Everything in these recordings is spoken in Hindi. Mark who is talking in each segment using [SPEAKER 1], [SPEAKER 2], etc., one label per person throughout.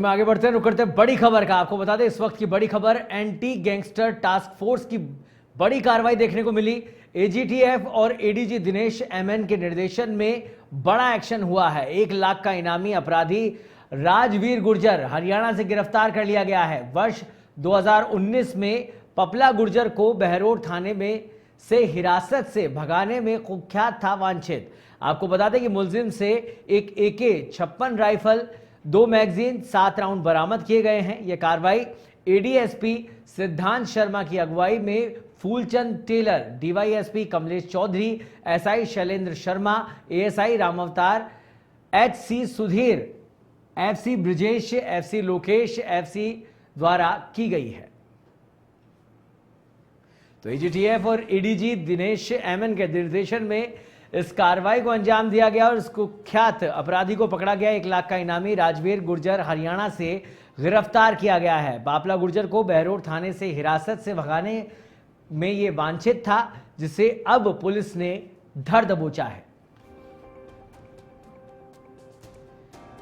[SPEAKER 1] में आगे बढ़ते हैं, रुक करते हैं बड़ी खबर का। आपको बता दें इस वक्त की बड़ी खबर, एंटी गैंगस्टर टास्क फोर्स की बड़ी कार्रवाई देखने को मिली। एजीटीएफ और एडीजी दिनेश एमएन के निर्देशन में बड़ा एक्शन हुआ है। 1 लाख का इनामी अपराधी राजवीर गुर्जर हरियाणा से गिरफ्तार कर लिया गया है। वर्ष 2019 में पपला गुर्जर को बहरोड थाने में से हिरासत से भगाने में कुख्यात था वांछित। आपको बता दें कि मुलजिम से एक AK-56 राइफल, 2 मैगजीन, 7 राउंड बरामद किए गए हैं। यह कार्रवाई एडीएसपी सिद्धांत शर्मा की अगुवाई में Phoolchand Tailor, DYSP Kamlesh Chaudhary, SI Shailendra Sharma, ASI Ramavtar, HC Sudhir, FC Brajesh, FC Lokesh, FC द्वारा की गई है। तो एजीटीएफ और एडीजी दिनेश एमएन के निर्देशन में इस कार्रवाई को अंजाम दिया गया और इस कुख्यात अपराधी को पकड़ा गया। 1 लाख का इनामी राजवीर गुर्जर हरियाणा से गिरफ्तार किया गया है। बापला गुर्जर को बहरोड थाने से हिरासत से भगाने में ये वांछित था, जिसे अब पुलिस ने धर दबोचा है।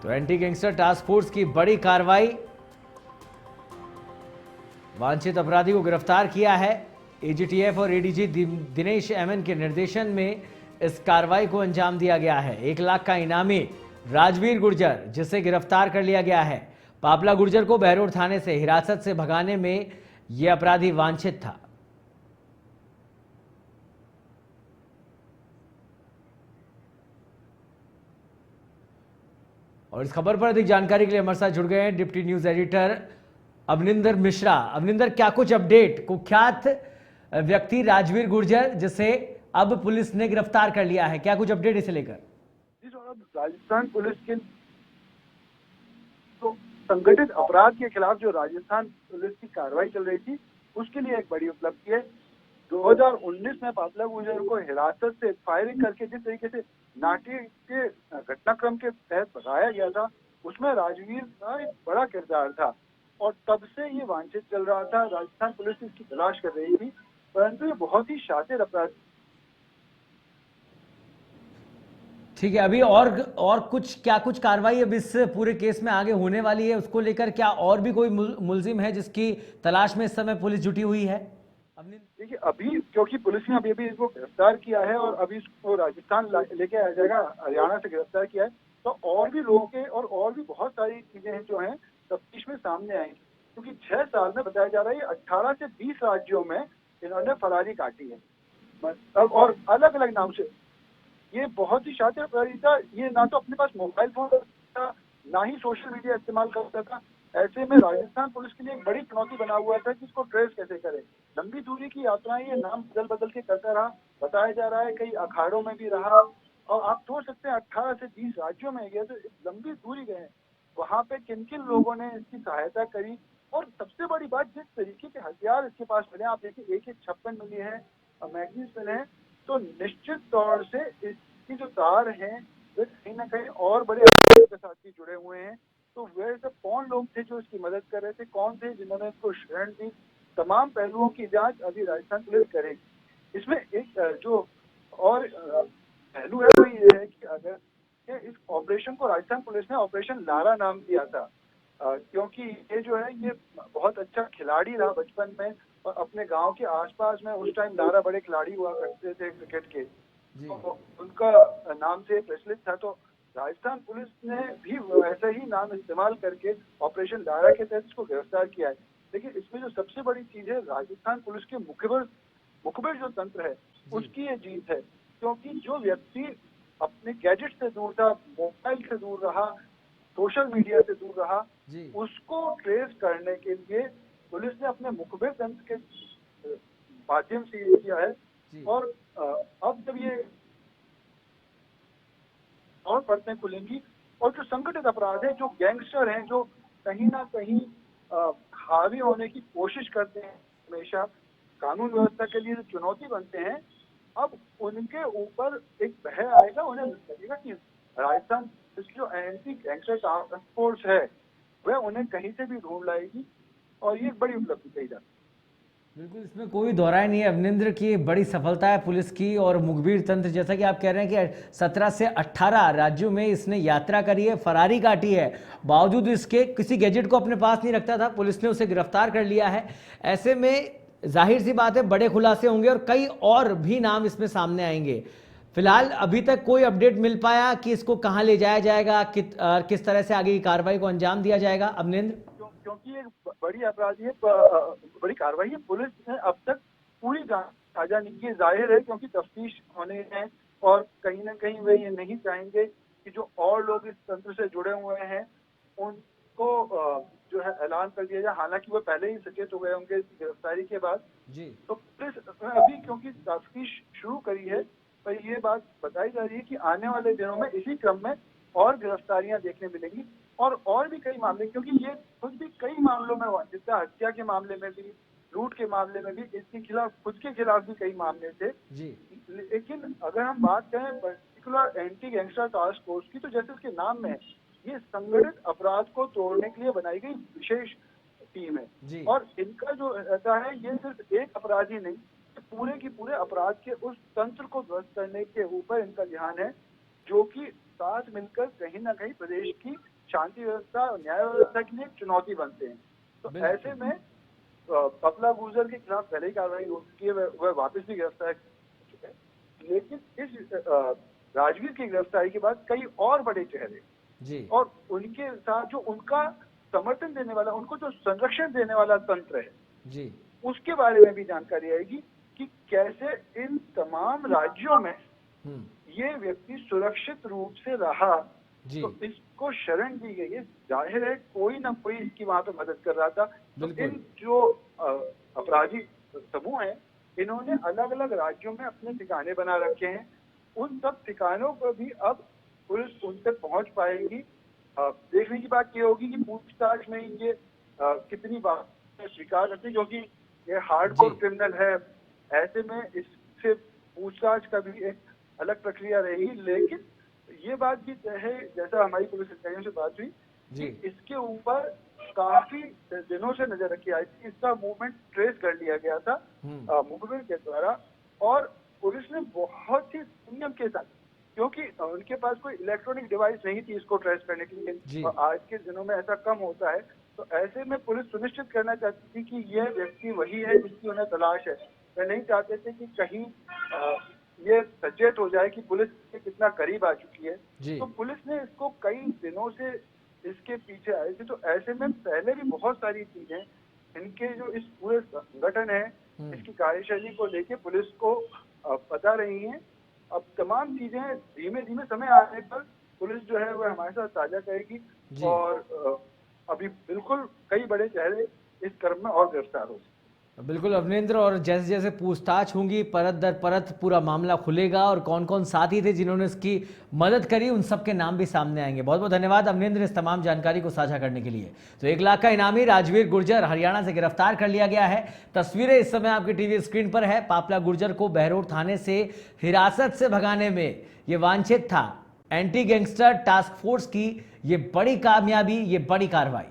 [SPEAKER 1] तो एंटी गैंगस्टर टास्क फोर्स की बड़ी कार्रवाई, वांछित अपराधी को गिरफ्तार किया है। एजीटीएफ और एडीजी दिनेश एमएन के निर्देशन में इस कार्रवाई को अंजाम दिया गया है। 1 लाख का इनामी राजवीर गुर्जर, जिसे गिरफ्तार कर लिया गया है। पापला गुर्जर को बहरोड थाने से हिरासत से भगाने में यह अपराधी वांछित था। और इस खबर पर अधिक जानकारी के लिए हमारे साथ जुड़ गए हैं deputy news editor Avninder Mishra. Avninder, क्या कुछ अपडेट? कुख्यात व्यक्ति राजवीर गुर्जर, जिसे अब पुलिस ने गिरफ्तार कर लिया है, क्या कुछ अपडेट इसे लेकर?
[SPEAKER 2] जी सौरभ, राजस्थान पुलिस के तो संगठित अपराध के खिलाफ जो राजस्थान पुलिस की कार्रवाई चल रही थी, उसके लिए एक बड़ी उपलब्धि है। 2019 में पापला गुर्जर को हिरासत से फायरिंग करके जिस तरीके से नाटी के घटनाक्रम के तहत भगाया गया था, उसमें राजवीर का एक बड़ा किरदार था और तब से ये वांछित चल रहा था। राजस्थान पुलिस इसकी तलाश कर रही थी, परंतु ये बहुत ही शातिर अपराध।
[SPEAKER 1] ठीक है, अभी और क्या कुछ कार्रवाई अब इस पूरे केस में आगे होने वाली है, उसको लेकर क्या और भी कोई मुलजिम है जिसकी तलाश में इस समय पुलिस जुटी हुई है?
[SPEAKER 2] देखिए, अभी क्योंकि पुलिस ने अभी इसको गिरफ्तार किया है और अभी इसको राजस्थान लेके आ जाएगा, हरियाणा से गिरफ्तार किया है, तो और भी लोगों के और भी बहुत सारी चीजें हैं जो हैं तफ्तीश में सामने आएंगी। क्योंकि 6 साल में बताया जा रहा है 18 से 20 राज्यों में इन्होंने फरारी काटी है और अलग अलग नाम से। ये बहुत ही शातिर अपराधी था। ये ना तो अपने पास मोबाइल फोन था, ना ही सोशल मीडिया इस्तेमाल करता था। ऐसे में राजस्थान पुलिस के लिए एक बड़ी चुनौती बना हुआ था कि इसको ट्रेस कैसे करे। लंबी दूरी की यात्राएं ये नाम बदल बदल के करता रहा, बताया जा रहा है कई अखाड़ों में भी रहा। और आप सोच सकते हैं 18 से 20 राज्यों में गया, तो लंबी दूरी गए, वहां पे किन किन लोगों ने इसकी सहायता करी। और सबसे बड़ी बात, जिस तरीके के हथियार इसके पास मिले, आप देखिए AK-56 मिली है, मैगजीन मिले हैं, तो निश्चित तौर से इसकी जो तार हैं वे कहीं ना कहीं और बड़े अपराधियों के साथ भी जुड़े हुए हैं। तो वे सब कौन लोग थे जो इसकी मदद कर रहे थे, कौन थे जिन्होंने इसको शरण दी, तमाम पहलुओं की जांच अभी राजस्थान पुलिस करेगी। इसमें एक जो और पहलू है वो ये है कि अगर इस ऑपरेशन को राजस्थान पुलिस ने ऑपरेशन लारा नाम दिया था, क्योंकि ये जो है ये बहुत अच्छा खिलाड़ी रहा बचपन में और अपने गांव के आसपास में उस टाइम लारा बड़े खिलाड़ी हुआ करते थे क्रिकेट के, तो उनका नाम से प्रचलित था। तो राजस्थान पुलिस ने भी वैसा ही नाम इस्तेमाल करके ऑपरेशन लारा के तहत इसको गिरफ्तार किया है। लेकिन इसमें जो सबसे बड़ी चीज है, राजस्थान पुलिस के मुखबिर जो तंत्र है उसकी ये जीत है। क्योंकि जो व्यक्ति अपने गैजेट से दूर था, मोबाइल से दूर रहा, सोशल मीडिया से दूर रहा, उसको ट्रेस करने के लिए पुलिस ने अपने मुखबिर तंत्र के माध्यम से ये किया है। और अब जब ये और परतें खुलेंगी और जो संगठित अपराध है, जो गैंगस्टर हैं, जो कहीं ना कहीं हावी होने की कोशिश करते हैं, हमेशा कानून व्यवस्था के लिए चुनौती बनते हैं, अब उनके ऊपर एक भय आएगा। उन्हें लगेगा कि राजस्थान की जो एंटी गैंगस्टर टास्क फोर्स है वह उन्हें कहीं से भी ढूंढ लाएगी और ये एक बड़ी उपलब्धि कही जाती है।
[SPEAKER 1] बिल्कुल, इसमें कोई दोहराय नहीं है अवनिंद्र की बड़ी सफलता है पुलिस की और मुखबिर तंत्र, जैसा कि आप कह रहे हैं कि 17 से 18 राज्यों में इसने यात्रा करी है, फरारी काटी है, बावजूद इसके किसी गैजेट को अपने पास नहीं रखता था, पुलिस ने उसे गिरफ्तार कर लिया है। ऐसे में जाहिर सी बात है बड़े खुलासे होंगे और कई और भी नाम इसमें सामने आएंगे। फिलहाल अभी तक कोई अपडेट मिल पाया कि इसको कहाँ ले जाया जाएगा, किस तरह से आगे की कार्रवाई को अंजाम दिया जाएगा अवनिंद्र?
[SPEAKER 2] क्योंकि एक बड़ी अपराधी है, बड़ी कार्रवाई है, पुलिस ने अब तक पूरी जांच साझा नहीं की, जाहिर है क्योंकि तफ्तीश होने हैं और कहीं ना कहीं वे ये नहीं चाहेंगे कि जो और लोग इस तंत्र से जुड़े हुए हैं उनको जो है ऐलान कर दिया जाए। हालांकि वो पहले ही सचेत हो गए होंगे गिरफ्तारी के बाद
[SPEAKER 1] जी।
[SPEAKER 2] तो पुलिस अभी क्योंकि तफ्तीश शुरू करी है, पर ये बात बताई जा रही है कि आने वाले दिनों में इसी क्रम में और गिरफ्तारियां देखने मिलेंगी और भी कई मामले, क्योंकि ये खुद भी कई मामलों में हुआ, जिससे हत्या के मामले में भी, लूट के मामले में भी, इसके खिलाफ, खुद के खिलाफ भी कई मामले थे
[SPEAKER 1] जी।
[SPEAKER 2] लेकिन अगर हम बात करें particular anti gangster task force की, तो जैसे इसके नाम में है, ये संगठित अपराध को तोड़ने के लिए बनाई गई विशेष टीम है
[SPEAKER 1] जी।
[SPEAKER 2] और इनका जो रहता है, ये सिर्फ एक अपराधी नहीं, पूरे की पूरे अपराध के उस तंत्र को ध्वस्त करने के ऊपर इनका ध्यान है, जो कि साथ मिलकर कहीं ना कहीं प्रदेश की शांति व्यवस्था और न्याय व्यवस्था के लिए चुनौती बनते हैं। तो ऐसे में पपला गुर्जर के खिलाफ पहले ही कार्रवाई हो चुकी है, वह वापस भी गिरफ्तार हो चुके हैं, लेकिन इस राजवीर की गिरफ्तारी के बाद कई और बड़े चेहरे
[SPEAKER 1] जी।
[SPEAKER 2] और उनके साथ जो उनका समर्थन देने वाला, उनको जो संरक्षण देने वाला तंत्र है
[SPEAKER 1] जी,
[SPEAKER 2] उसके बारे में भी जानकारी आएगी कि कैसे इन तमाम राज्यों में ये व्यक्ति सुरक्षित रूप से रहा, तो इसको शरण दी गई है। जाहिर है कोई ना कोई इसकी वहां पे मदद कर रहा था। तो इन जो अपराधी समूह हैं, इन्होंने अलग अलग राज्यों में अपने ठिकाने बना रखे हैं, उन सब ठिकानों पर भी अब पुलिस उन तक पहुंच पाएगी। देखने की बात ये होगी कि पूछताछ में ये कितनी बार स्वीकार करते हैं, क्योंकि ये हार्डकोर क्रिमिनल है, ऐसे में इससे पूछताछ का भी एक अलग प्रक्रिया रहेगी। लेकिन ये बात भी है, जैसा हमारी पुलिस अधिकारियों से बात हुई कि इसके ऊपर काफी दिनों से नजर रखी आई थी, इसका मूवमेंट ट्रेस कर लिया गया था मुखबिर के द्वारा, और पुलिस ने बहुत ही संयम के साथ, क्योंकि उनके पास कोई इलेक्ट्रॉनिक डिवाइस नहीं थी इसको ट्रेस करने के लिए, आज के दिनों में ऐसा कम होता है, तो ऐसे में पुलिस सुनिश्चित करना चाहती थी कि यह व्यक्ति वही है जिसकी उन्हें तलाश है। वे नहीं चाहते थे कि कहीं ये सचेत हो जाए कि पुलिस के कितना करीब आ चुकी है, तो पुलिस ने इसको कई दिनों से इसके पीछे आई थी। तो ऐसे में पहले भी बहुत सारी चीजें इनके जो इस पूरे संगठन है, इसकी कार्यशैली को लेके पुलिस को पता रही है। अब तमाम चीजें धीमे धीमे समय आने पर पुलिस जो है वह हमारे साथ साझा करेगी और अभी बिल्कुल कई बड़े चेहरे इस क्रम में और गिरफ्तार हो।
[SPEAKER 1] बिल्कुल अवनिंद्र, और जैसे जैसे पूछताछ होंगी परत दर परत पूरा मामला खुलेगा और कौन कौन साथी थे जिन्होंने इसकी मदद करी, उन सब के नाम भी सामने आएंगे। बहुत बहुत धन्यवाद अवनिंद्र इस तमाम जानकारी को साझा करने के लिए। तो 1 लाख का इनामी राजवीर गुर्जर हरियाणा से गिरफ्तार कर लिया गया है। तस्वीरें इस समय आपकी टीवी स्क्रीन पर है। पापला गुर्जर को बहरोड थाने से हिरासत से भगाने में ये वांछित था। एंटी गैंगस्टर टास्क फोर्स की ये बड़ी कामयाबी, ये बड़ी कार्रवाई।